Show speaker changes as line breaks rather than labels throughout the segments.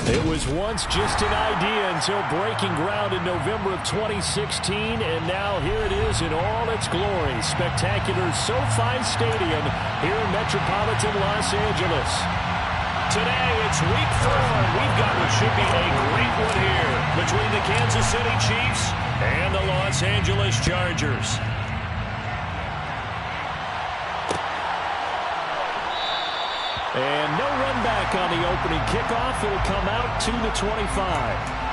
It was once just an idea until breaking ground in November of 2016, and now here it is in all its glory. Spectacular SoFi Stadium here in metropolitan Los Angeles. Today, it's week 4, and we've got what should be a great one here between the Kansas City Chiefs and the Los Angeles Chargers. And no run back on the opening kickoff. It'll come out to the 25.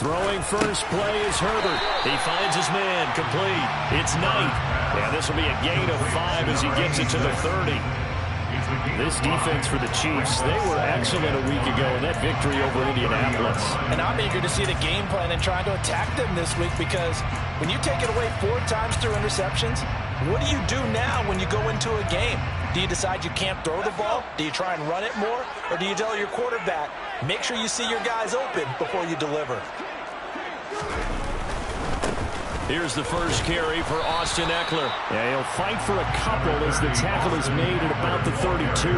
Throwing first play is Herbert. He finds his man, complete. It's Knight. Yeah, this will be a gain of 5 as he gets it to the 30. This defense for the Chiefs, they were excellent a week ago in that victory over Indianapolis.
And I'm eager to see the game plan and trying to attack them this week, because when you take it away 4 times through interceptions, what do you do now when you go into a game? Do you decide you can't throw the ball? Do you try and run it more? Or do you tell your quarterback, make sure you see your guys open before you deliver?
Here's the first carry for Austin Ekeler. Yeah, he'll fight for a couple as the tackle is made at about the 32.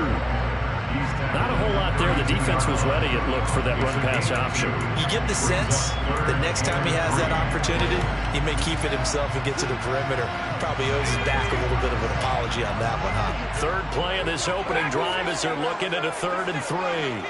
Not a whole lot there. The defense was ready, it looked, for that run-pass option.
You get the sense that next time he has that opportunity, he may keep it himself and get to the perimeter. Probably owes his back a little bit of an apology on that one, huh?
Third play of this opening drive as they're looking at a 3rd and 3.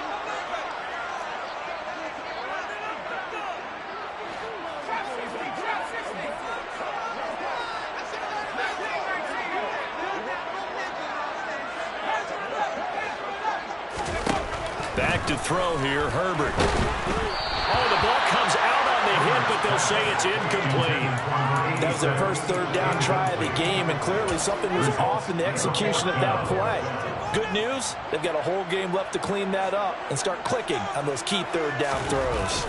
Back to throw here, Herbert. Oh, the ball comes out on the hit, but they'll say it's incomplete.
That was their first 3rd down try of the game, and clearly something was off in the execution of that play. Good news, they've got a whole game left to clean that up and start clicking on those key 3rd down throws.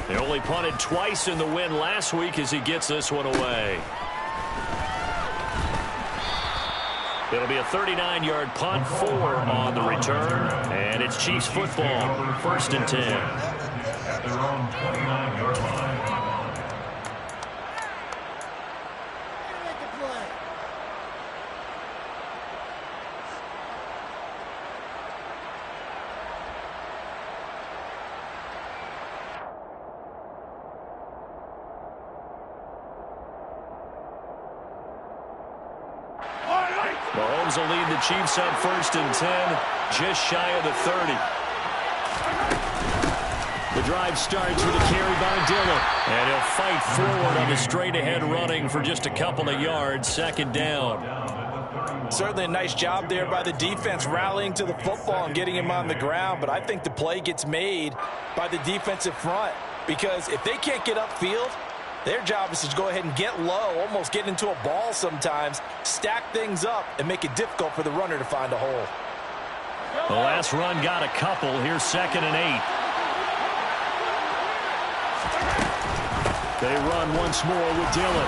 They only punted twice in the win last week as he gets this one away. It'll be a 39-yard punt, 4 on the return, and it's Chiefs football, 1st and 10.
At their own 29-yard line.
Mahomes will lead the Chiefs on 1st and 10, just shy of the 30. The drive starts with a carry by Dillon, and he'll fight forward on the straight-ahead running for just a couple of yards, 2nd down.
Certainly a nice job there by the defense rallying to the football and getting him on the ground, but I think the play gets made by the defensive front, because if they can't get upfield, their job is to go ahead and get low, almost get into a ball sometimes, stack things up, and make it difficult for the runner to find a hole.
The last run got a couple. Here's 2nd and 8. They run once more with Dillon.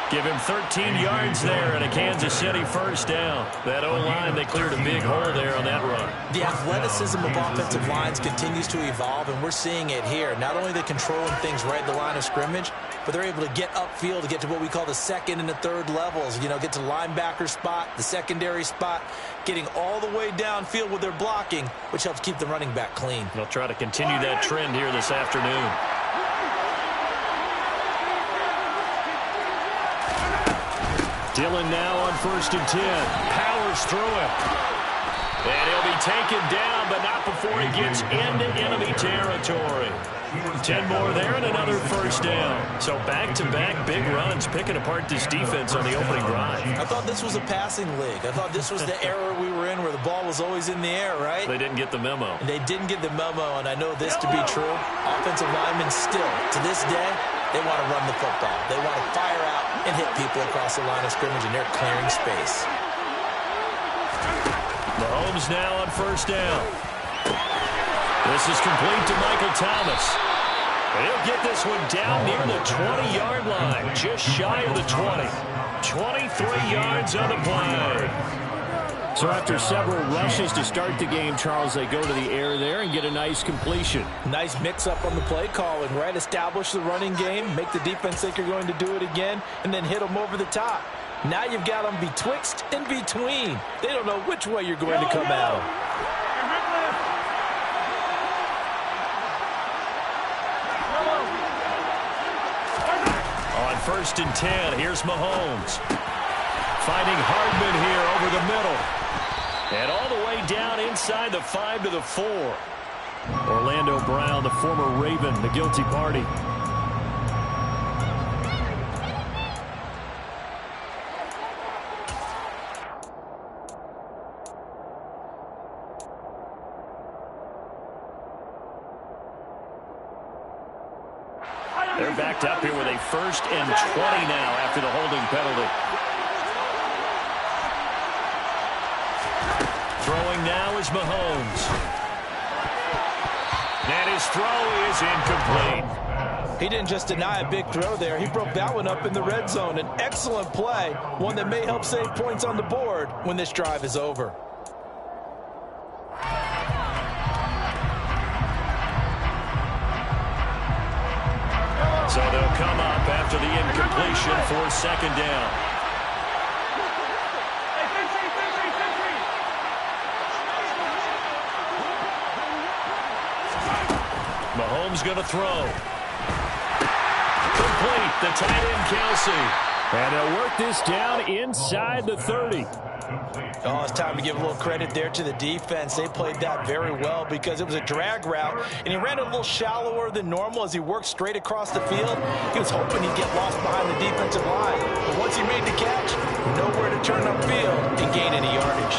Give him 13 yards there and a Kansas City 1st down. That O-line, they cleared a big hole there on that run.
The athleticism of offensive lines continues to evolve, and we're seeing it here. Not only are they controlling things right at the line of scrimmage, but they're able to get upfield to get to what we call the 2nd and the 3rd levels. You know, get to the linebacker spot, the secondary spot, getting all the way downfield with their blocking, which helps keep the running back clean.
They'll try to continue that trend here this afternoon. Dillon now on 1st and 10. Powers through him. And he'll be taken down, but not before he gets into enemy territory. 10 more there and another first down. So back-to-back big runs, picking apart this defense on the opening drive.
I thought this was a passing league. I thought this was the era we were in where the ball was always in the air, right?
They didn't get the memo.
They didn't get the memo, and I know this to be true. Offensive linemen still, to this day, they want to run the football. They want to fire out and hit people across the line of scrimmage, and they're clearing space.
Mahomes now on first down. This is complete to Michael Thomas. He'll get this one down near the 20-yard line, just shy of the 20. 23 yards on the play. So after several rushes to start the game, Charles, they go to the air there and get a nice completion.
Nice mix-up on the play calling, right? Establish the running game, make the defense think you're going to do it again, and then hit them over the top. Now you've got them betwixt and between. They don't know which way you're going to come out.
On 1st and 10, here's Mahomes. Finding Hardman here over the middle. And all the way down inside the 5 to the 4. Orlando Brown, the former Raven, the guilty party. They're backed up here with a 1st and 20 now after the holding penalty. Throwing now is Mahomes. And his throw is incomplete.
He didn't just deny a big throw there. He broke that one up in the red zone. An excellent play, one that may help save points on the board when this drive is over.
So they'll come up after the incompletion for 2nd down. Mahomes going to throw. Complete. The tight end, Kelsey. And they'll work this down inside the 30.
Oh, it's time to give a little credit there to the defense. They played that very well because it was a drag route, and he ran a little shallower than normal as he worked straight across the field. He was hoping he'd get lost behind the defensive line. But once he made the catch, nowhere to turn upfield and gain any yardage.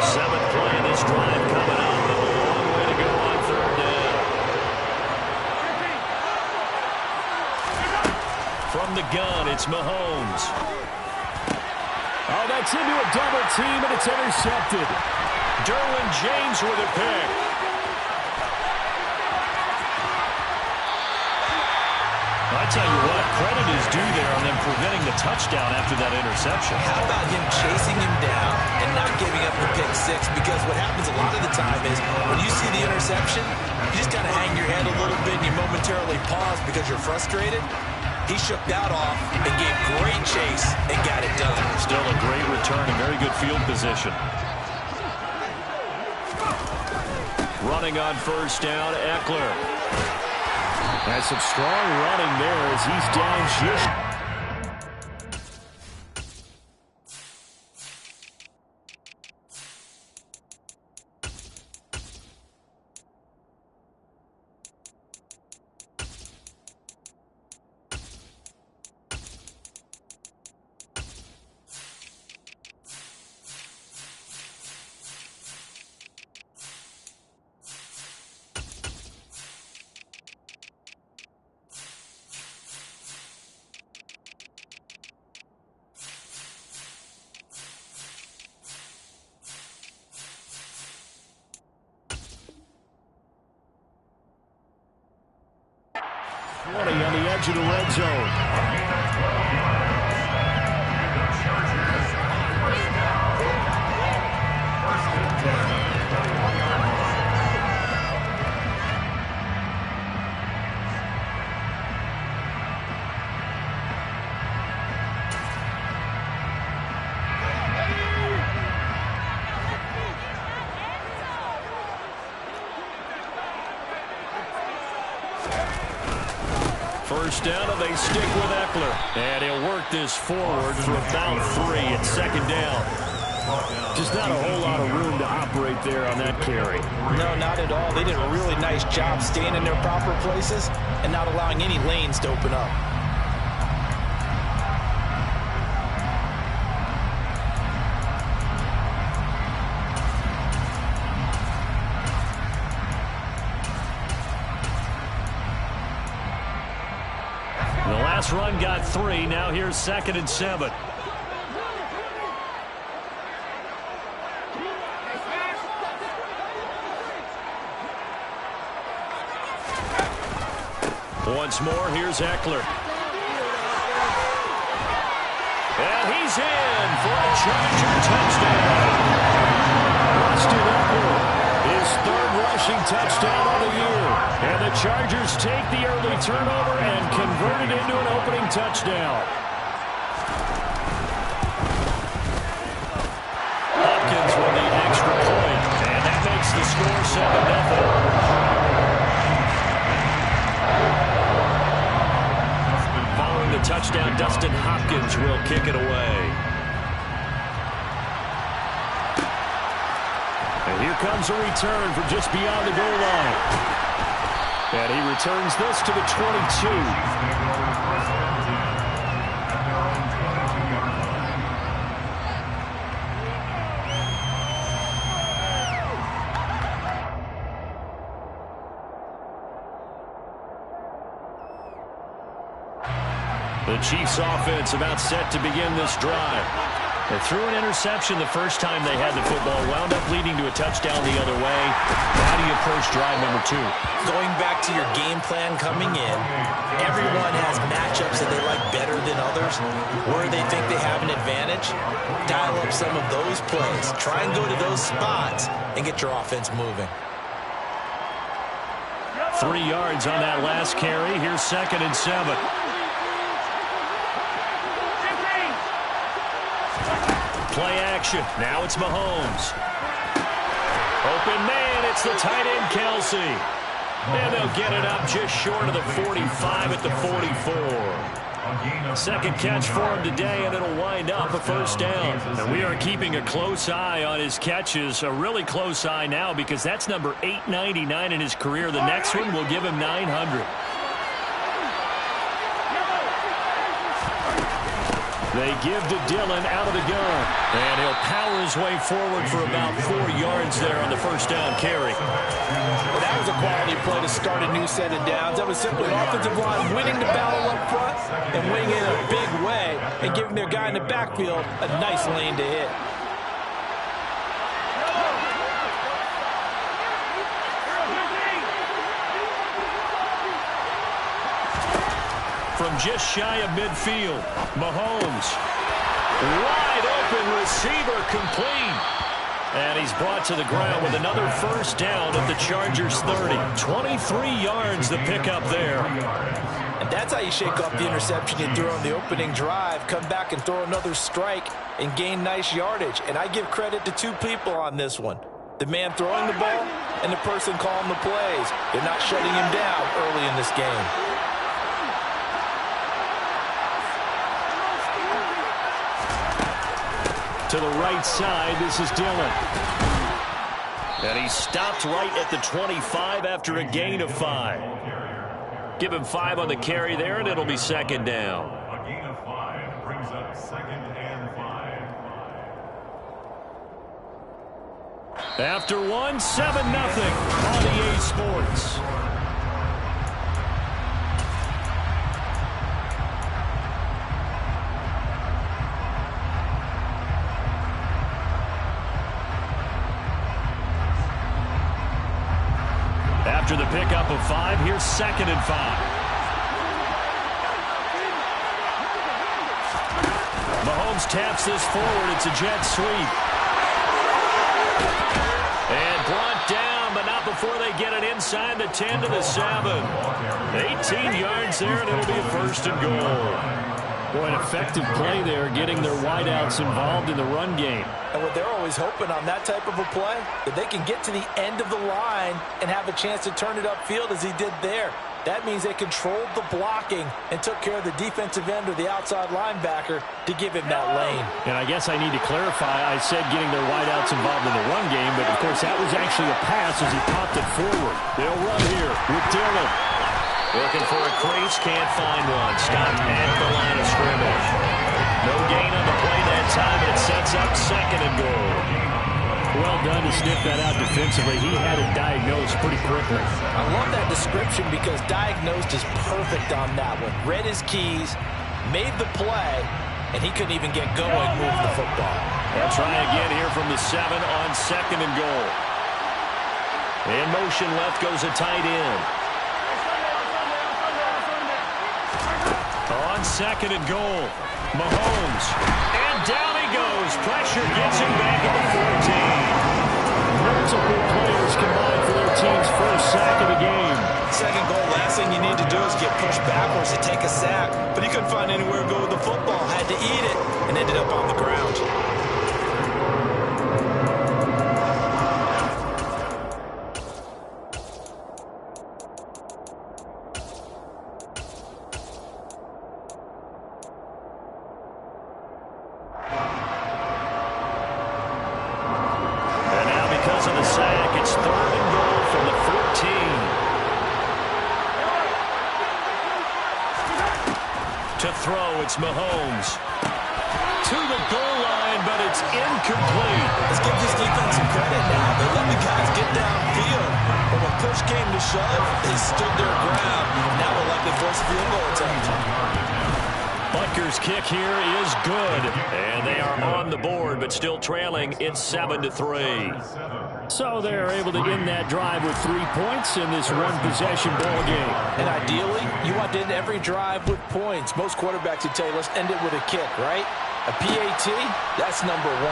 7th play of this drive coming up. A long way to go on 3rd down. From the gun, it's Mahomes. Oh, that's into a double team, and it's intercepted. Derwin James with a pick. I tell you what, credit is due there on them preventing the touchdown after that interception.
How about him chasing him down and not giving up the pick six? Because what happens a lot of the time is when you see the interception, you just kind of hang your head a little bit and you momentarily pause because you're frustrated. He shook that off and gave great chase and got it done.
Still a great return and very good field position. Running on 1st down, Eckler. Has some strong running there as he's down just... on the edge of the red zone. First down, and they stick with Eckler. And he'll work this forward for about 3 at 2nd down. Just not a whole lot of room to operate there on that carry.
No, not at all. They did a really nice job staying in their proper places and not allowing any lanes to open up.
The last run got 3. Now here's 2nd and 7. Once more, here's Eckler. And he's in for a Charger touchdown. Austin Eckler, his 3rd rushing touchdown of the year. And the Chargers take the early turnover and convert it into an opening touchdown. Hopkins with the extra point. And that makes the score 7-0. Following the touchdown, Dustin Hopkins will kick it away. And here comes a return from just beyond the goal line. And he returns this to the 22. The Chiefs offense about set to begin this drive. They threw an interception the first time they had the football, wound up leading to a touchdown the other way. How do you approach drive number 2?
Going back to your game plan coming in, everyone has matchups that they like better than others. Where they think they have an advantage, dial up some of those plays. Try and go to those spots and get your offense moving.
3 yards on that last carry. Here's 2nd and 7. Play action. Now it's Mahomes. Open man. It's the tight end, Kelsey. And they'll get it up just short of the 45 at the 44. Second catch for him today, and it'll wind up a first down. And we are keeping a close eye on his catches, a really close eye now, because that's number 899 in his career. The next one will give him 900. They give to Dillon out of the gun. And he'll power his way forward for about 4 yards there on the first down carry.
Well, that was a quality play to start a new set of downs. That was simply an offensive line winning the battle up front and winning it in a big way and giving their guy in the backfield a nice lane to hit.
From just shy of midfield, Mahomes. Wide open receiver, complete. And he's brought to the ground with another first down at the Chargers 30. 23 yards the pickup there.
And that's how you shake off the interception you threw on the opening drive. Come back and throw another strike and gain nice yardage. And I give credit to 2 people on this one. The man throwing the ball and the person calling the plays. They're not shutting him down early in this game.
To the right side, this is Dillon. And he stopped right at the 25 after a gain of 5. Give him 5 on the carry there, and it'll be 2nd down.
A gain of 5 brings up 2nd and 5.
After 1, 7-0 on EA Sports. After the pickup of 5, here's 2nd and 5. Mahomes taps this forward. It's a jet sweep. And brought down, but not before they get it inside the 10 to the 7. 18 yards there, and it'll be a 1st and goal. Boy, an effective play there, getting their wideouts involved in the run game.
And what they're always hoping on that type of a play, that they can get to the end of the line and have a chance to turn it upfield as he did there. That means they controlled the blocking and took care of the defensive end or the outside linebacker to give him that lane.
And I guess I need to clarify, I said getting their wideouts involved in the run game, but of course that was actually a pass as he popped it forward. They'll run here with Dillon.
Looking for a crease, can't find one. Stopped at the line of scrimmage. No gain on the play that time, and it sets up 2nd and goal.
Well done to sniff that out defensively. He had it diagnosed pretty quickly.
I love that description because diagnosed is perfect on that one. Read his keys, made the play, and he couldn't even get going moving the football.
They'll try again here from the 7 on 2nd and goal.
In motion left goes a tight end.
On 2nd and goal, Mahomes. And down he goes. Pressure gets him back at the 14. Multiple players combined for their team's first sack of the game.
2nd goal, last thing you need to do is get pushed backwards to take a sack. But he couldn't find anywhere to go with the football. Had to eat it and ended up on the ground.
It's Mahomes to the goal line, but it's incomplete.
Let's give this defense some credit now. They let the guys get downfield. But when push came to shove, they stood their ground. Now we'll likely force a field goal attempt.
Butker's kick here is good. And they are on the board, but still trailing. It's 7-3. So they're able to end that drive with 3 points in this one-possession ball game.
And ideally, you want to end every drive with points. Most quarterbacks would tell you, let's end it with a kick, right? A PAT, that's number 1.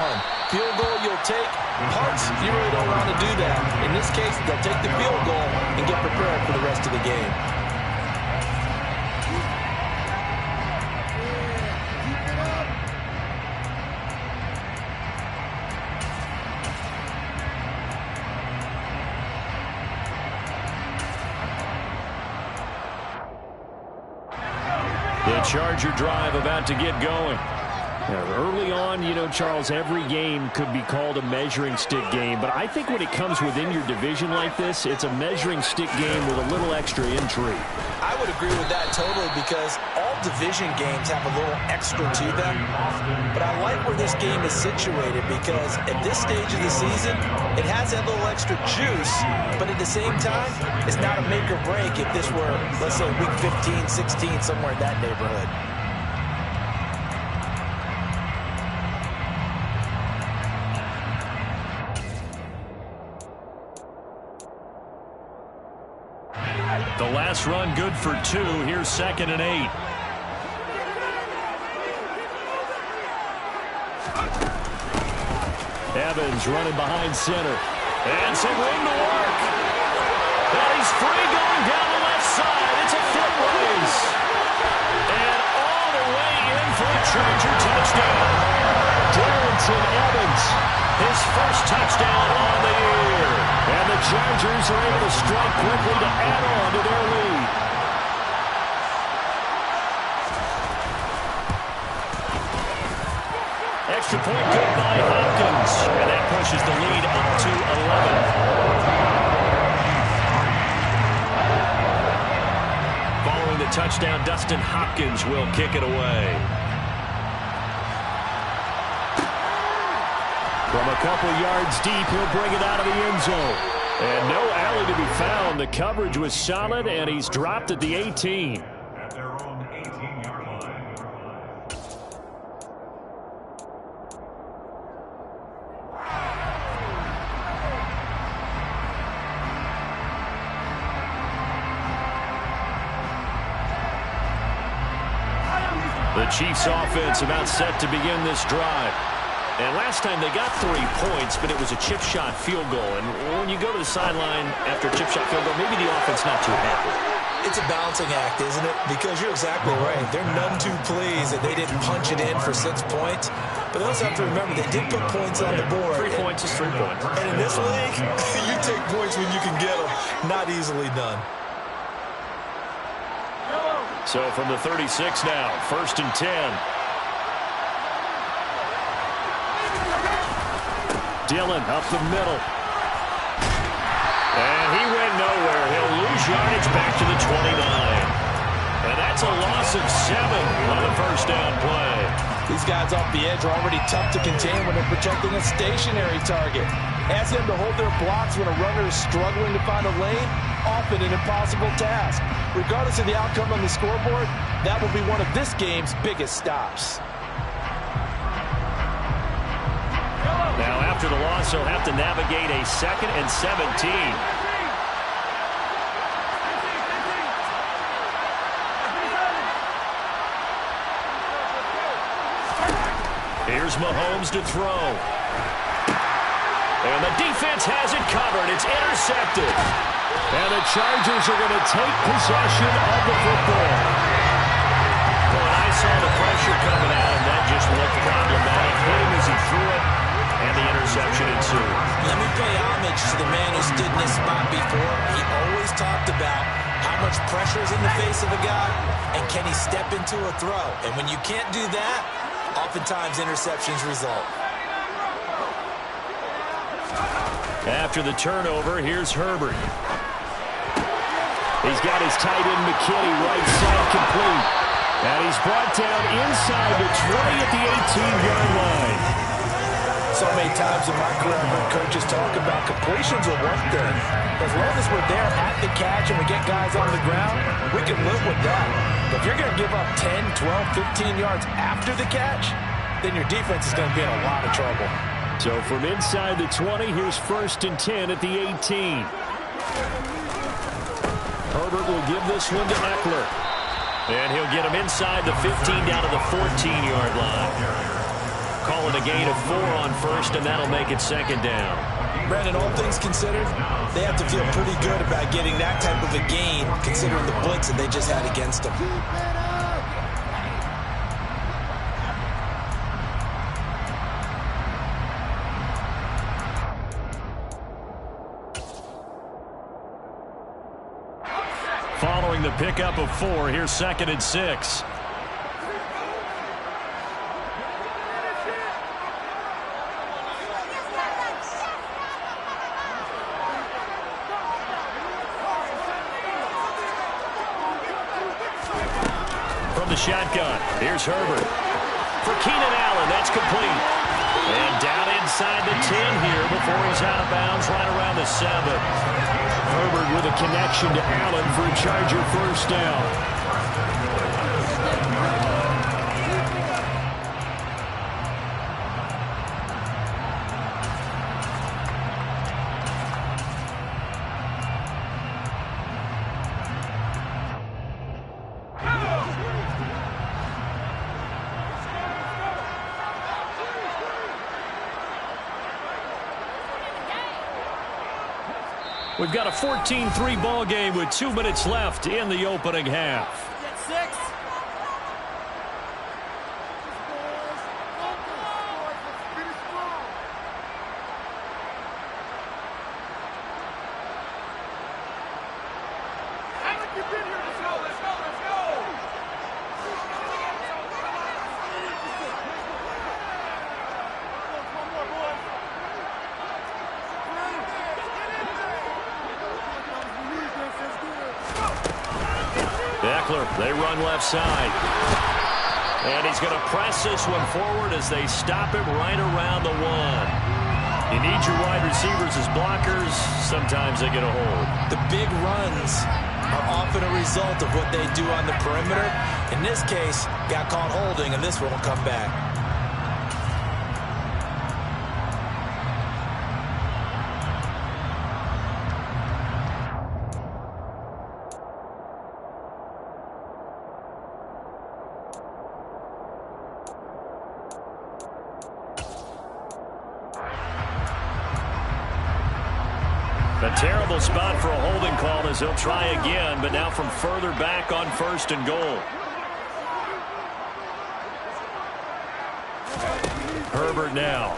Field goal you'll take. Punts, you really don't want to do that. In this case, they'll take the field goal and get prepared for the rest of the game.
The Charger drive about to get going. Now, early on, you know, Charles, every game could be called a measuring stick game, but I think when it comes within your division like this, it's a measuring stick game with a little extra intrigue.
I would agree with that totally because all division games have a little extra to them, but I like where this game is situated because at this stage of the season, it has that little extra juice, but at the same time, it's not a make or break if this were, let's say, week 15, 16, somewhere in that neighborhood.
The last run good for 2. Here's 2nd and 8. Evans running behind center. And some room to work. And he's free going down the left side. It's a foot race. And all the way in for a Charger touchdown. Darrynton Evans, his first touchdown on the year. And the Chargers are able to strike quickly to add on to their lead. Extra point good by Hopkins. And that pushes the lead up to 11. Following the touchdown, Dustin Hopkins will kick it away. From a couple yards deep, he'll bring it out of the end zone. And no alley to be found. The coverage was solid, and he's dropped at the 18.
At their own 18-yard line.
The Chiefs offense about set to begin this drive. And last time they got 3 points, but it was a chip shot field goal. And when you go to the sideline after a chip shot field goal, maybe the offense not too happy.
It's a balancing act, isn't it? Because you're exactly right. They're none too pleased that they didn't punch it in for 6 points. But they also have to remember they did put points on the board.
3 points is 3 points.
And in this league, you take points when you can get them. Not easily done.
So from the 36 now, 1st and 10. Dillon up the middle. And he went nowhere. He'll lose yardage back to the 29. And that's a loss of 7 on the first down play.
These guys off the edge are already tough to contain when they're protecting a stationary target. Ask them to hold their blocks when a runner is struggling to find a lane, often an impossible task. Regardless of the outcome on the scoreboard, that will be one of this game's biggest stops.
Now after the loss, he'll have to navigate a 2nd and 17. Here's Mahomes to throw. And the defense has it covered. It's intercepted. And the Chargers are going to take possession of the football. Well, I saw the pressure coming at him. That just looked problematic. Hit him as he threw it, and the interception ensued.
Let me pay homage to the man who stood in this spot before. He always talked about how much pressure is in the face of a guy, and can he step into a throw. And when you can't do that, oftentimes interceptions result.
After the turnover, here's Herbert. He's got his tight end McKinney right side complete. And he's brought down inside the 20 at the 18-yard line.
So many times in my career, I've heard coaches talk about completions are one thing. As long as we're there at the catch and we get guys on the ground, we can live with that. But if you're going to give up 10, 12, 15 yards after the catch, then your defense is going to be in a lot of trouble.
So from inside the 20, here's 1st and 10 at the 18. Herbert will give this one to Eckler. And he'll get him inside the 15 down to the 14-yard line. Calling a gain of 4 on 1st, and that'll make it 2nd down.
Brandon, all things considered, they have to feel pretty good about getting that type of a gain, considering the blitz that they just had against them.
Following the pickup of 4, here's 2nd and 6. From the shotgun, here's Herbert. For Keenan Allen, that's complete. And down inside the 10 here before he's out of bounds right around the 7. Herbert with a connection to Allen for a Charger 1st down. We've got a 14-3 ball game with 2 minutes left in the opening half. Eckler, they run left side. And he's going to press this one forward as they stop him right around the 1. You need your wide receivers as blockers. Sometimes they get a hold.
The big runs are often a result of what they do on the perimeter. In this case, got caught holding, and this one will come back.
A terrible spot for a holding call as he'll try again, but now from further back on 1st and goal. Herbert now.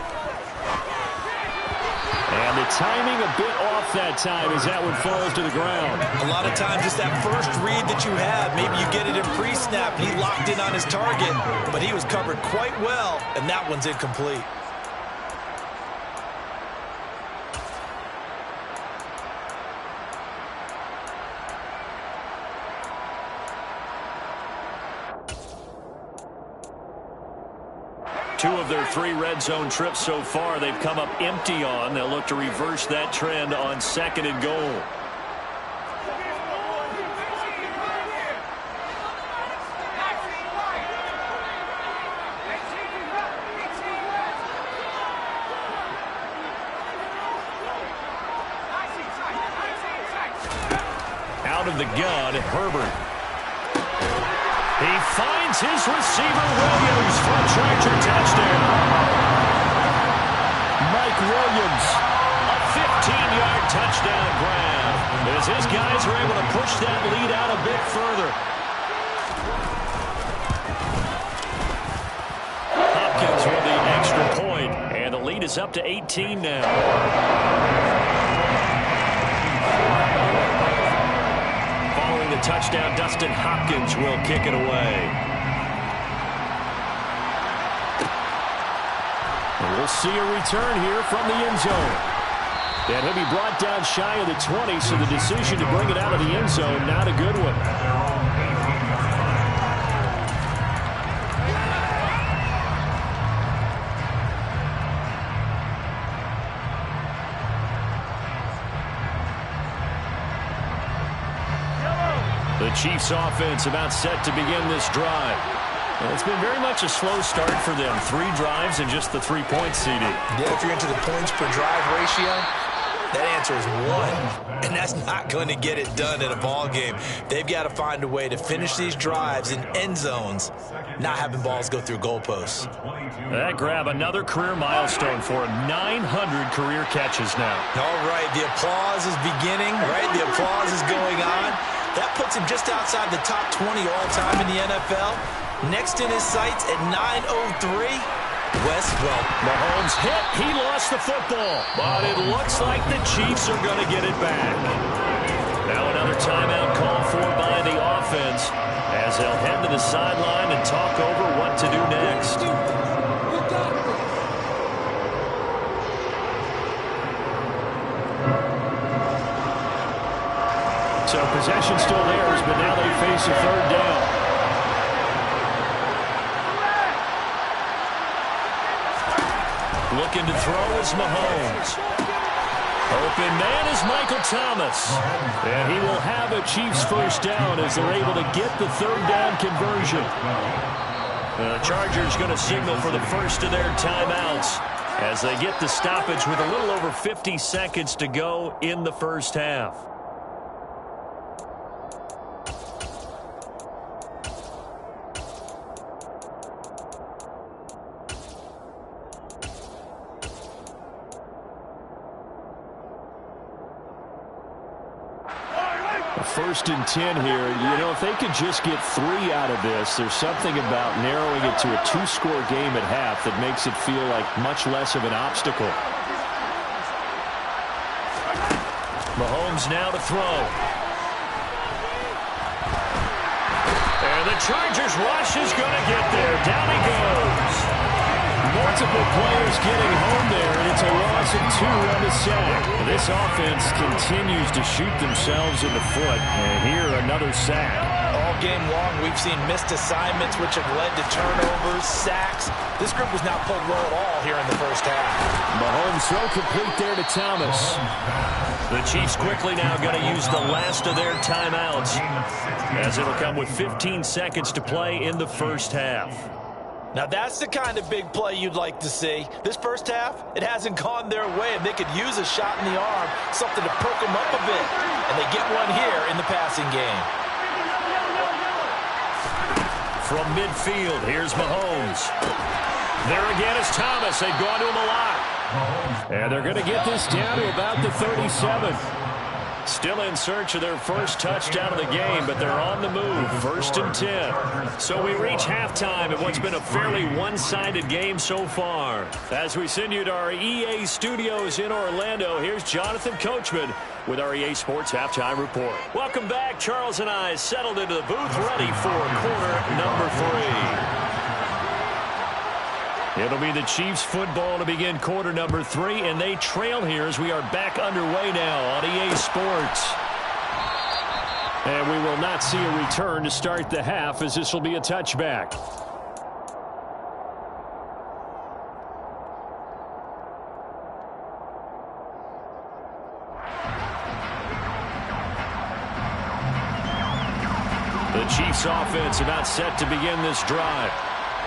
And the The timing a bit off that time as that one falls to the ground.
A lot of times it's that first read that you have. Maybe you get it in pre-snap. He locked in on his target, but he was covered quite well, and that one's incomplete.
Two of their 3 red zone trips so far, they've come up empty on. They'll look to reverse that trend on 2nd and goal. Out of the gun, Herbert. He finds his receiver, Williams, for a Charger touchdown.
Mike Williams,
a 15-yard touchdown grab, as his guys are able to push that lead out a bit further. Hopkins with the extra point, and the lead is up to 18 now. The touchdown, Dustin Hopkins will kick it away.
And we'll see a return here from the end zone. And he'll be brought down shy of the 20, so the decision to bring it out of the end zone, not a good one.
The Chiefs offense about set to begin this drive. And it's been very much a slow start for them. 3 drives and just the 3 points, CD.
Yeah, if you're into the points per drive ratio, that answer is 1. And that's not going to get it done in a ball game. They've got to find a way to finish these drives in end zones, not having balls go through goalposts.
That grab, another career milestone for him. 900 career catches now.
All right, the applause is beginning, right? The applause is going on. That puts him just outside the top 20 all-time in the NFL. Next in his sights at 903, Wes Welker.
Mahomes hit. He lost the football. But it looks like the Chiefs are going to get it back. Now another timeout called for by the offense as they'll head to the sideline and talk over what to do next.
So possession still theirs, but now they face a 3rd down.
Looking to throw is Mahomes. Open man is Michael Thomas.
And he will have a Chiefs 1st down as they're able to get the 3rd down conversion.
The Chargers going to signal for the first of their timeouts as they get the stoppage with a little over 50 seconds to go in the first half.
First and 10 here. You know, if they could just get 3 out of this, there's something about narrowing it to a 2-score game at half that makes it feel like much less of an obstacle.
Mahomes now to throw. And the Chargers rush is going to get there. Down he goes.
Multiple players getting home there, and it's a loss of 2 on the sack. This offense continues to shoot themselves in the foot, and here another sack.
All game long, we've seen missed assignments, which have led to turnovers, sacks. This group was not pulled well at all here in the first half.
Mahomes throw complete there to Thomas.
The Chiefs quickly now going to use the last of their timeouts, as it'll come with 15 seconds to play in the first half.
Now that's the kind of big play you'd like to see. This first half, it hasn't gone their way, and they could use a shot in the arm, something to perk them up a bit. And they get one here in the passing game.
From midfield, here's Mahomes. There again is Thomas. They've gone to him a lot.
And they're going to get this down to about the 37. Still in search of their first touchdown of the game, but they're on the move. 1st and 10. So we reach halftime in what's been a fairly one-sided game so far. As we send you to our EA studios in Orlando, here's Jonathan Coachman with our EA Sports Halftime Report. Welcome back. Charles and I settled into the booth, ready for quarter number 3. It'll be the Chiefs football to begin quarter number 3, and they trail here as we are back underway now on EA Sports. And we will not see a return to start the half, as this will be a touchback. The Chiefs offense about set to begin this drive.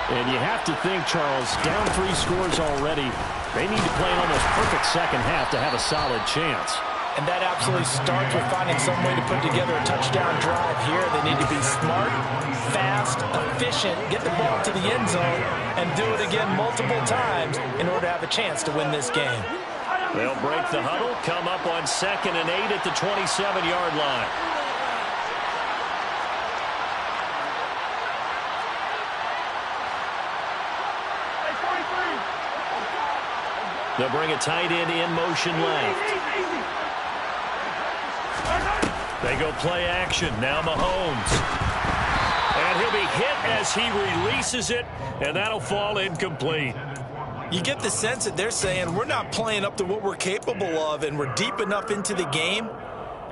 And you have to think, Charles, down 3 scores already. They need to play an almost perfect second half to have a solid chance.
And that absolutely starts with finding some way to put together a touchdown drive here. They need to be smart, fast, efficient, get the ball to the end zone, and do it again multiple times in order to have a chance to win this game.
They'll break the huddle, come up on 2nd and 8 at the 27-yard line. They'll bring a tight end in motion left. They go play action. Now Mahomes. And he'll be hit as he releases it, and that'll fall incomplete.
You get the sense that they're saying we're not playing up to what we're capable of, and we're deep enough into the game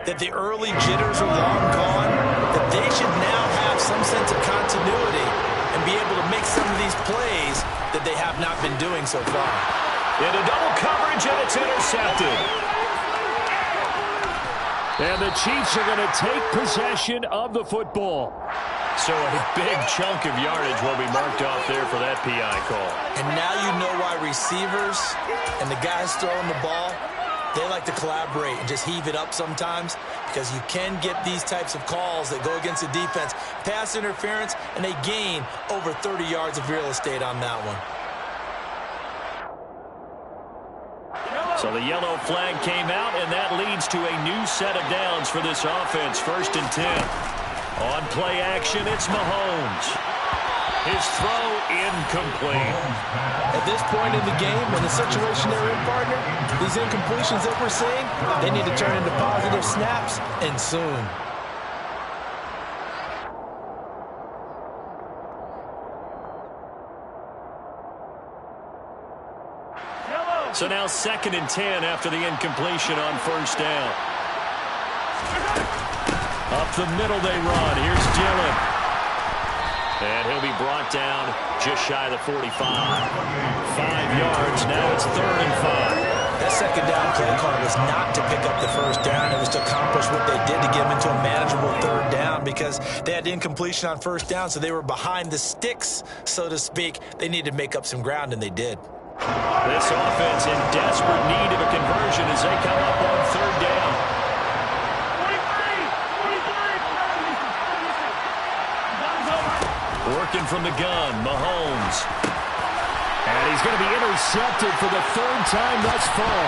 that the early jitters are long gone, that they should now have some sense of continuity and be able to make some of these plays that they have not been doing so far.
Into double coverage, and it's intercepted. And the Chiefs are going to take possession of the football. So a big chunk of yardage will be marked off there for that PI call.
And now you know why receivers and the guys throwing the ball, they like to collaborate and just heave it up sometimes, because you can get these types of calls that go against the defense. Pass interference, and they gain over 30 yards of real estate on that one.
So the yellow flag came out, and that leads to a new set of downs for this offense. 1st and 10. On play action, it's Mahomes. His throw incomplete.
At this point in the game, in the situation they're in, partner, these incompletions that we're seeing, they need to turn into positive snaps, and soon.
So now 2nd and 10 after the incompletion on 1st down. Up the middle they run. Here's Dillon. And he'll be brought down just shy of the 45. 5 yards. Now it's 3rd and 5.
That second down play call was not to pick up the 1st down. It was to accomplish what they did to get them into a manageable 3rd down, because they had incompletion on 1st down, so they were behind the sticks, so to speak. They needed to make up some ground, and they did.
This offense in desperate need of a conversion as they come up on 3rd down. Working from the gun, Mahomes. And he's going to be intercepted for the 3rd time thus far.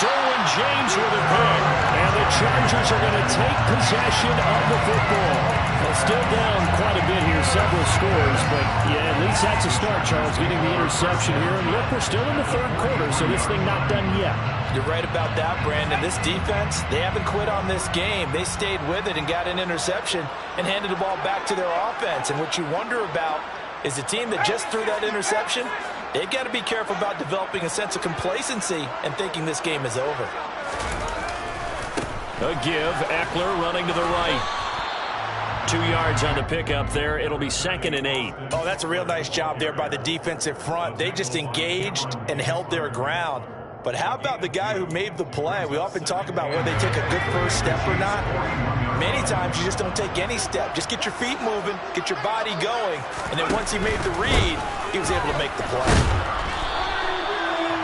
Derwin James with a pick. And the Chargers are going to take possession of the football. Well, still down quite a bit here, several scores. But, yeah, at least that's a start, Charles, getting the interception here. And look, we're still in the 3rd quarter, so this thing not done yet.
You're right about that, Brandon. This defense, they haven't quit on this game. They stayed with it and got an interception and handed the ball back to their offense. And what you wonder about is the team that just threw that interception, they've got to be careful about developing a sense of complacency and thinking this game is over.
A give. Eckler running to the right. 2 yards on the pickup there. It'll be 2nd and 8.
Oh, that's a real nice job there by the defensive front. They just engaged and held their ground. But how about the guy who made the play? We often talk about whether they take a good first step or not. Many times you just don't take any step. Just get your feet moving, get your body going, and then once he made the read, he was able to make the play.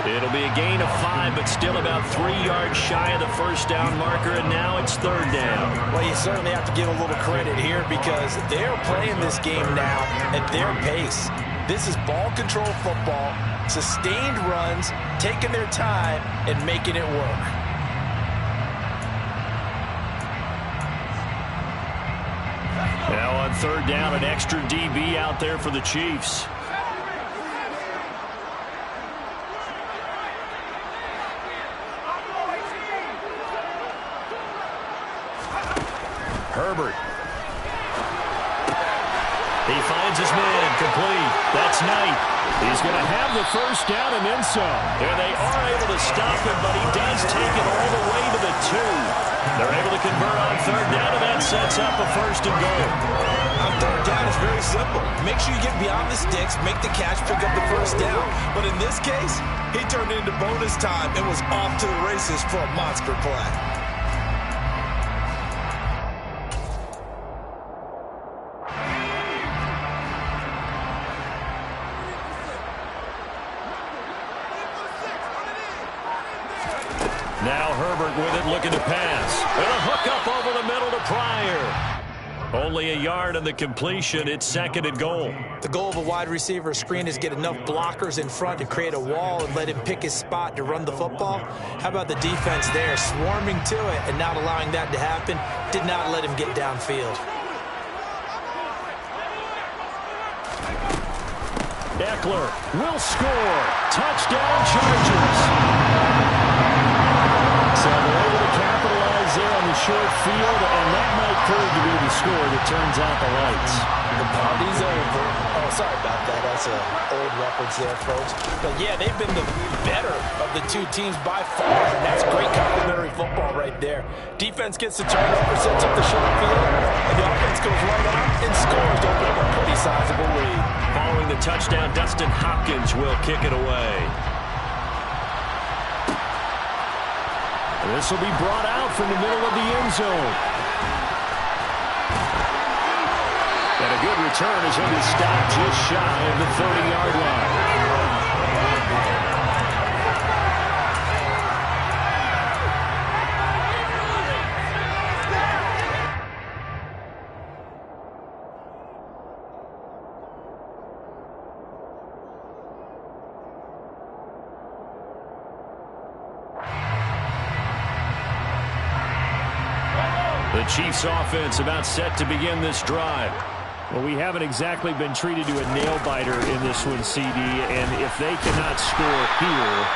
It'll be a gain of 5, but still about 3 yards shy of the 1st down marker, and now it's 3rd down.
Well, you certainly have to give a little credit here, because they're playing this game now at their pace. This is ball control football, sustained runs, taking their time, and making it work.
Now on third down, an extra DB out there for the Chiefs. Herbert. He finds his man, complete. That's Knight. He's going to have the first down and then some. And they are able to stop him, but he does take it all the way to the 2. They're able to convert on third down, and that sets up a first and goal.
On third down, it's very simple. Make sure you get beyond the sticks, make the catch, pick up the first down. But in this case, he turned into bonus time and was off to the races for a monster play.
Now Herbert with it, looking to pass. And a hook up over the middle to Pryor. Only a yard on the completion. It's second and goal.
The goal of a wide receiver screen is get enough blockers in front to create a wall and let him pick his spot to run the football. How about the defense there, swarming to it and not allowing that to happen? Did not let him get downfield.
Eckler will score. Touchdown Chargers. So they're able to capitalize there on the short field, and that might prove to be the score that turns out the lights.
The party's over. Oh, sorry about that. That's an old reference there, folks. But, yeah, they've been the better of the two teams by far, and that's great complementary football right there. Defense gets the turnover, sets up the short field, and the offense goes right out and scores to open up a pretty sizable lead.
Following the touchdown, Dustin Hopkins will kick it away. This will be brought out from the middle of the end zone. And a good return as he'll be stopped just shy of the 30-yard line. The Chiefs offense about set to begin this drive.
Well, we haven't exactly been treated to a nail-biter in this one, CD, and if they cannot score here,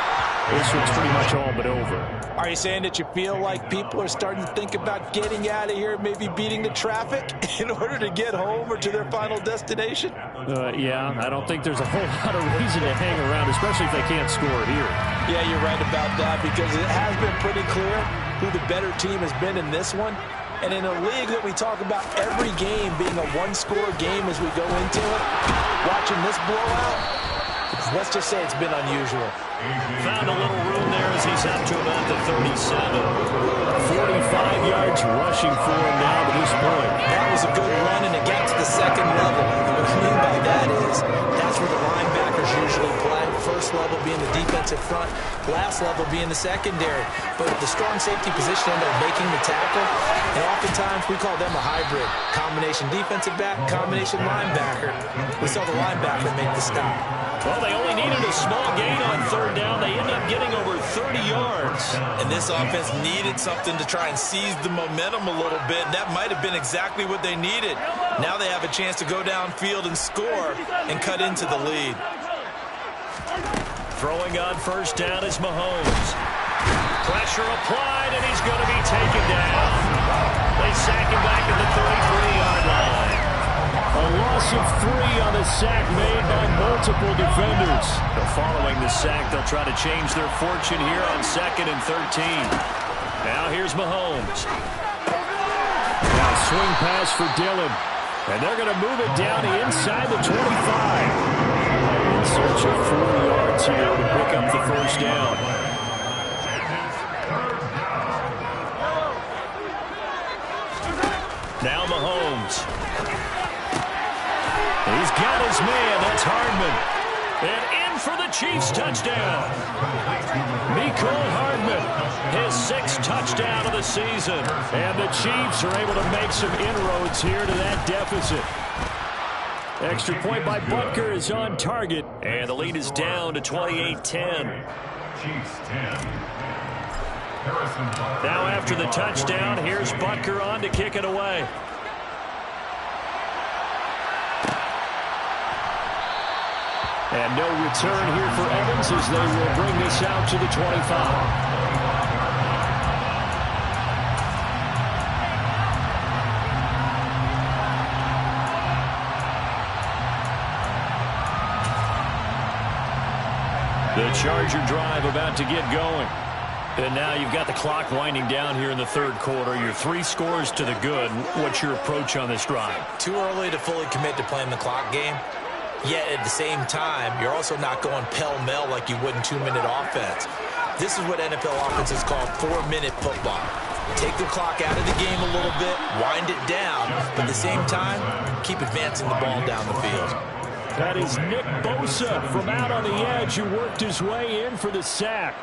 this one's pretty much all but over.
Are you saying that you feel like people are starting to think about getting out of here, maybe beating the traffic in order to get home or to their final destination?
Yeah, I don't think there's a whole lot of reason to hang around, especially if they can't score here.
Yeah, you're right about that, because it has been pretty clear who the better team has been in this one. And in a league that we talk about every game being a one-score game as we go into it, watching this blowout, let's just say it's been unusual.
Found a little room there as he's up to about the 37.
45 yards rushing for him now to this point.
That was a good run, and it got to the second level. What I mean by that is that's where the linebackers usually play. First level being the defensive front, last level being the secondary. But the strong safety position ended up making the tackle, and oftentimes we call them a hybrid. Combination defensive back, combination linebacker. We saw the linebacker make the stop.
Well, they only needed a small gain on third down. They end up getting over 30 yards.
And this offense needed something to try and seize the momentum a little bit. That might have been exactly what they needed. Now they have a chance to go downfield and score and cut into the lead.
Throwing on first down is Mahomes. Pressure applied, and he's going to be taken down. They sack him back at the 33-yard line.
A loss of 3 on the sack made by multiple defenders.
Following the sack, they'll try to change their fortune here on 2nd and 13. Now here's Mahomes.
Now swing pass for Dillon. And they're going to move it down inside the 25. In search of 4 yards here to pick up the first down.
Now Mahomes. He's got his man. That's Hardman. And in for the Chiefs touchdown. Mecole Hardman, his 6th touchdown of the season.
And the Chiefs are able to make some inroads here to that deficit. Extra point by Butker is on target.
And the lead is down to 28-10.
Chiefs 10.
Now after the touchdown, here's Butker on to kick it away.
And no return here for Evans as they will bring this out to the 25. The Charger drive about to get going. And now you've got the clock winding down here in the third quarter. Your 3 scores to the good. What's your approach on this drive?
Too early to fully commit to playing the clock game. Yet at the same time, you're also not going pell-mell like you would in 2-minute offense. This is what NFL offenses call 4-minute football. Take the clock out of the game a little bit, wind it down, but at the same time, keep advancing the ball down the field.
That is Nick Bosa from out on the edge who worked his way in for the sack.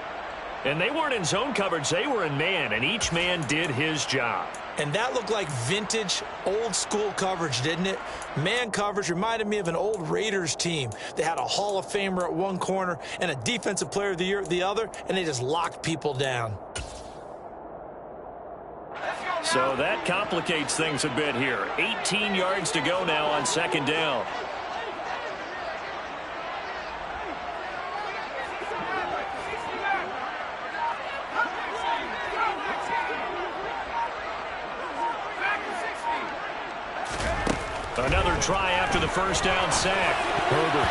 And they weren't in zone coverage. They were in man, and each man did his job.
And that looked like vintage, old-school coverage, didn't it? Man coverage reminded me of an old Raiders team. They had a Hall of Famer at one corner and a Defensive Player of the Year at the other, and they just locked people down.
So that complicates things a bit here. 18 yards to go now on second down. Another try after the first down sack.
Herbert.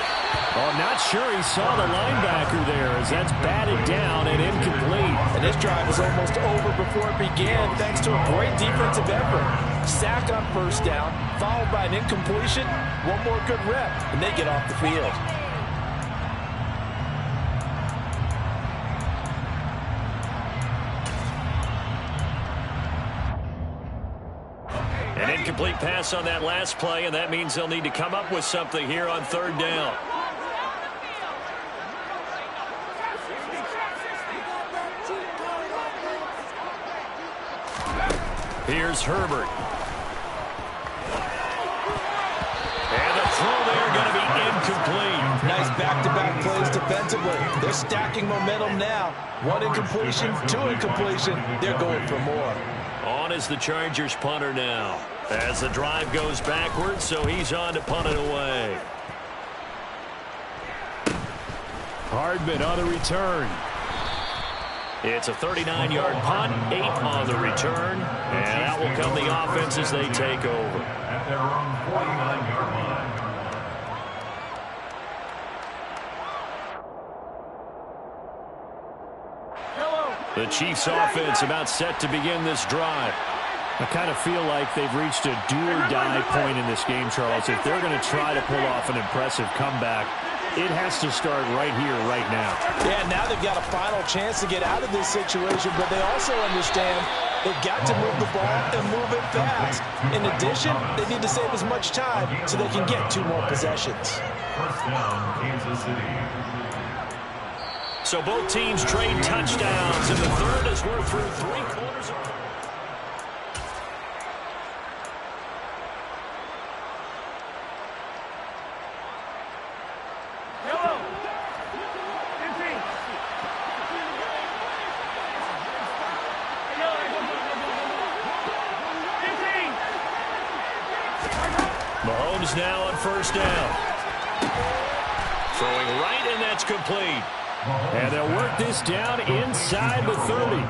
Oh, not sure he saw the linebacker there as that's batted down and incomplete.
And this drive was almost over before it began thanks to a great defensive effort. Sack on first down, followed by an incompletion. One more good rep, and they get off the field.
An incomplete pass on that last play, and that means they'll need to come up with something here on third down. Here's Herbert. And the throw there going to be incomplete.
Nice back-to-back plays defensively. They're stacking momentum now. 1 incompletion, 2 incompletion. They're going for more.
On is the Chargers punter now. As the drive goes backwards, so he's on to punt it away.
Hardman on the return.
It's a 39-yard punt, 8 on the return, and out will come the offense as they take over.
At their own 49-yard line.
The Chiefs offense about set to begin this drive. I kind of feel like they've reached a do-or-die point in this game, Charles. If they're going to try to pull off an impressive comeback, it has to start right here, right now.
Yeah, now they've got a final chance to get out of this situation, but they also understand they've got to move the ball and move it fast. In addition, they need to save as much time so they can get 2 more possessions.
First down, Kansas City.
So both teams trade touchdowns, and the third as we're through 3 quarters. Mahomes now on first down. Throwing right, and that's complete.
And they'll work this down inside the 30.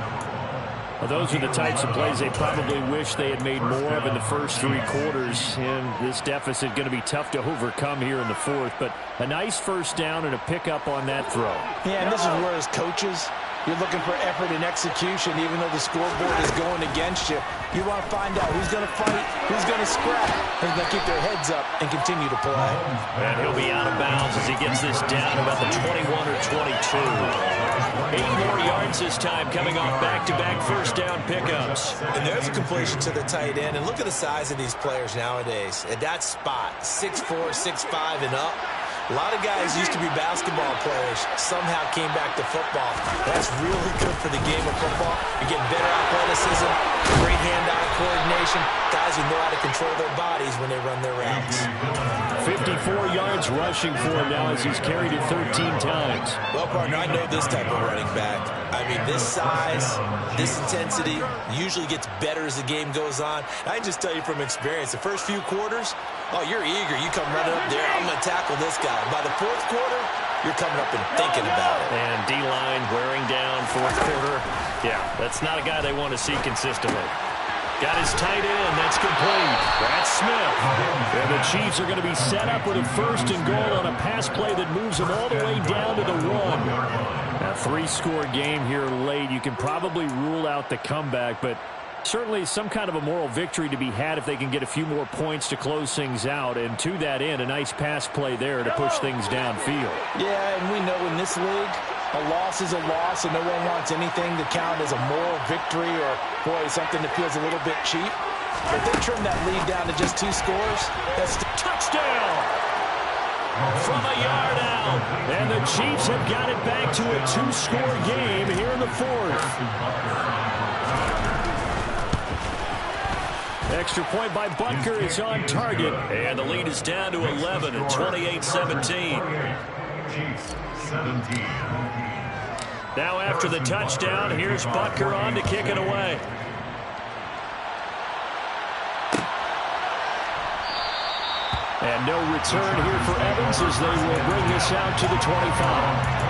Well, those are the types of plays they probably wish they had made more of in the first 3 quarters. And this deficit going to be tough to overcome here in the fourth. But a nice first down and a pickup on that throw.
Yeah, and this is where as coaches, you're looking for effort and execution even though the scoreboard is going against you. You want to find out who's going to fight, who's going to scrap, who's going to keep their heads up and continue to play.
And he'll be out of bounds as he gets this down about the 21 or 22. 8 more yards this time coming off back-to-back first down pickups.
And there's a completion to the tight end. And look at the size of these players nowadays. At that spot, 6'4", 6'5", and up. A lot of guys used to be basketball players, somehow came back to football. That's really good for the game of football. You're getting better athleticism, great hand-eye coordination, guys who know how to control their bodies when they run their routes.
54 yards rushing for him now as he's carried it 13 times.
Well, partner, I know this type of running back. I mean, this size, this intensity usually gets better as the game goes on. And I can just tell you from experience, the first few quarters, oh, you're eager. You come running up there, I'm going to tackle this guy. By the fourth quarter, you're coming up and thinking about it.
And D-line wearing down fourth quarter. Yeah, that's not a guy they want to see consistently. Got his tight end. That's complete. That's Smith. And the Chiefs are going to be set up with a 1st and goal on a pass play that moves them all the way down to the 1. A 3-score game here late. You can probably rule out the comeback, but certainly some kind of a moral victory to be had if they can get a few more points to close things out. And to that end, a nice pass play there to push things downfield.
Yeah, and we know in this league, a loss is a loss, and no one wants anything to count as a moral victory or, boy, something that feels a little bit cheap. But they trim that lead down to just 2 scores. That's the
touchdown from a yard out. And the Chiefs have got it back to a 2-score game here in the 4th. Extra point by Butker is on target. And the lead is down to 11 at 28-17. Now after the touchdown, here's Butker on to kick it away. And no return here for Evans as they will bring this out to the 25.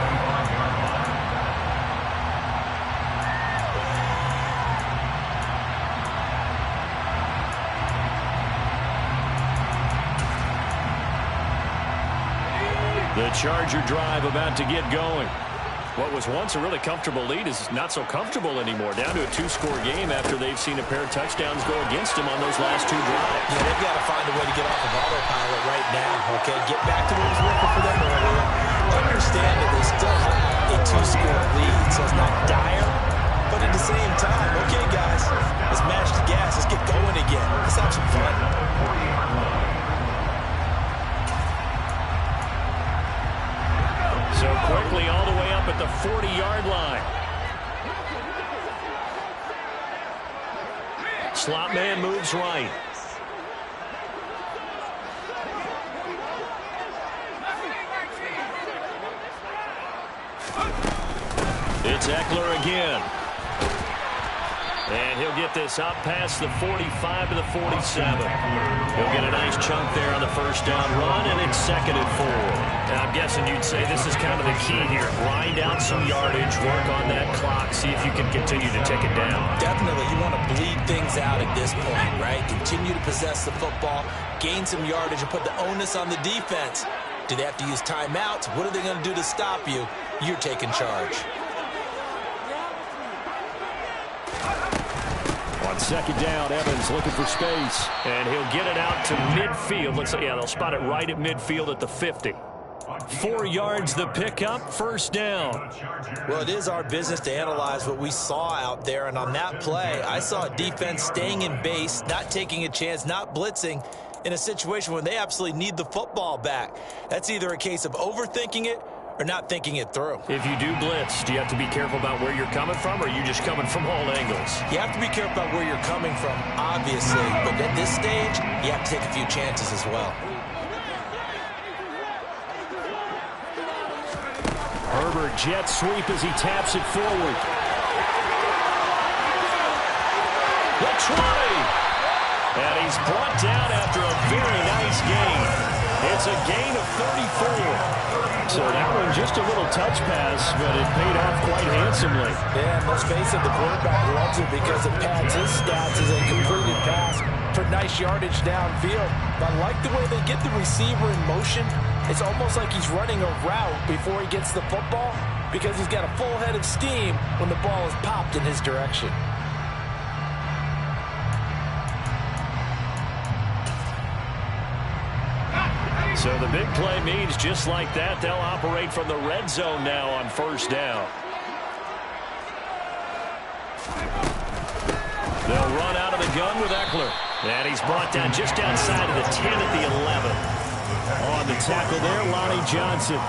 The Charger drive about to get going. What was once a really comfortable lead is not so comfortable anymore. Down to a 2-score game after they've seen a pair of touchdowns go against them on those last 2 drives.
Yeah, they've got to find a way to get off of autopilot right now, okay? Get back to what was working for them earlier. Understand that they still have a 2-score lead, so it's not dire. But at the same time, okay, guys, let's match the gas. Let's get going again. Let's have some fun.
So quickly all the way up at the 40-yard line. Slot man moves right. It's Eckler again. And he'll get this up past the 45 to the 47. He'll get a nice chunk there on the 1st down run, and it's 2nd and 4. And I'm guessing you'd say this is kind of the key here. Grind out some yardage, work on that clock, see if you can continue to take it down.
Definitely. You want to bleed things out at this point, right? Continue to possess the football, gain some yardage, and put the onus on the defense. Do they have to use timeouts? What are they going to do to stop you? You're taking charge.
On 2nd down, Evans looking for space. And he'll get it out to midfield. Looks like, yeah, they'll spot it right at midfield at the 50. 4 yards the pickup, 1st down.
Well, it is our business to analyze what we saw out there. And on that play, I saw a defense staying in base, not taking a chance, not blitzing in a situation when they absolutely need the football back. That's either a case of overthinking it or not thinking it through.
If you do blitz, do you have to be careful about where you're coming from, or are you just coming from all angles?
You have to be careful about where you're coming from, obviously. But at this stage, you have to take a few chances as well.
Herbert jet sweep as he taps it forward. The 20. And he's brought down after a very nice gain. It's a gain of 34. So that one just a little touch pass, but it paid off quite handsomely.
Yeah, let's face it, the quarterback loves it because it pads his stats as a completed pass for nice yardage downfield. But I like the way they get the receiver in motion. It's almost like he's running a route before he gets the football because he's got a full head of steam when the ball is popped in his direction.
So the big play means just like that, they'll operate from the red zone now on 1st down. They'll run out of the gun with Eckler. And he's brought down just outside of the 10 at the 11. On the tackle there, Lonnie Johnson.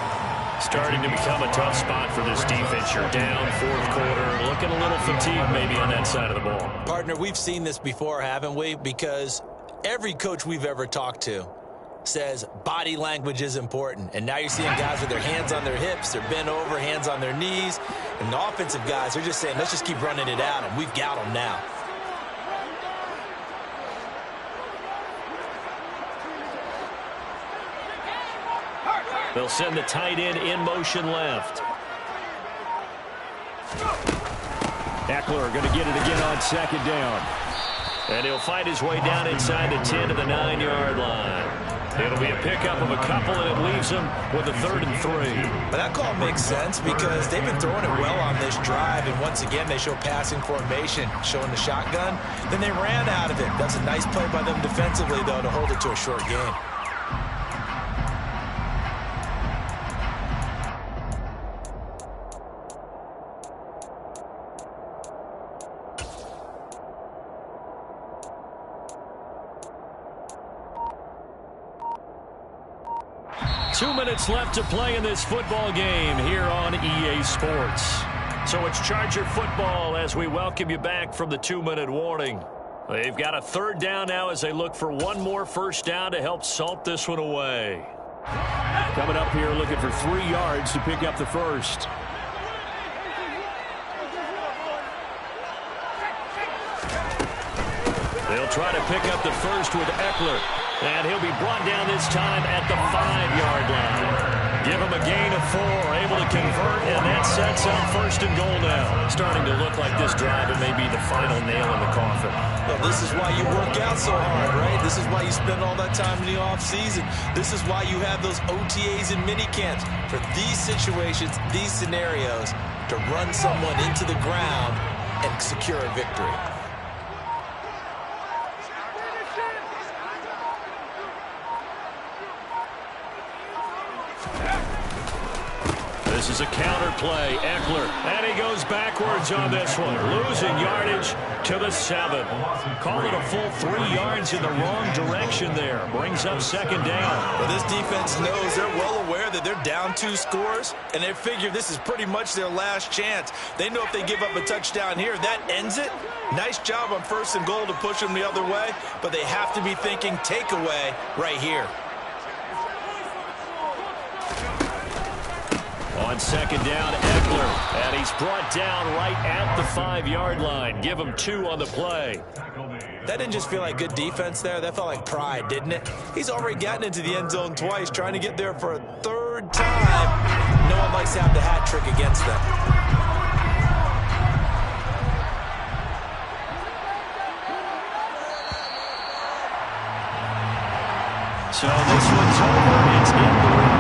Starting to become a tough spot for this defense. You're down 4th quarter, looking a little fatigued maybe on that side of the ball.
Partner, we've seen this before, haven't we? Because every coach we've ever talked to says body language is important. And now you're seeing guys with their hands on their hips, they're bent over, hands on their knees. And the offensive guys are just saying, let's just keep running it out, and we've got them now.
They'll send the tight end in motion left.
Eckler going to get it again on second down.
And he'll fight his way down inside the 10 to the 9-yard line. It'll be a pickup of a couple, and it leaves them with a 3rd and 3.
But that call makes sense because they've been throwing it well on this drive, and once again they show passing formation, showing the shotgun. Then they ran out of it. That's a nice play by them defensively, though, to hold it to a short gain.
Two minutes left to play in this football game here on EA Sports.
So it's Charger football as we welcome you back from the 2-minute warning. They've got a 3rd down now as they look for one more first down to help salt this one away.
Coming up here looking for 3 yards to pick up the first.
They'll try to pick up the first with Eckler. And he'll be brought down this time at the 5-yard line. Give him a gain of 4, able to convert, and that sets up 1st and goal now. Starting to look like this drive, it may be the final nail in the coffin.
Well, this is why you work out so hard, right? This is why you spend all that time in the offseason. This is why you have those OTAs and mini camps for these situations, these scenarios, to run someone into the ground and secure a victory.
This is a counter play. Eckler, and he goes backwards on this one. Losing yardage to the 7. Call it a full 3 yards in the wrong direction there. Brings up 2nd down.
Well, this defense knows, they're well aware that they're down 2 scores, and they figure this is pretty much their last chance. They know if they give up a touchdown here, that ends it. Nice job on 1st and goal to push them the other way, but they have to be thinking takeaway right here.
On 2nd down, Eckler, and he's brought down right at the 5-yard line. Give him 2 on the play.
That didn't just feel like good defense there. That felt like pride, didn't it? He's already gotten into the end zone twice, trying to get there for a 3rd time. No one likes to have the hat trick against them.
So this one's over. It's in the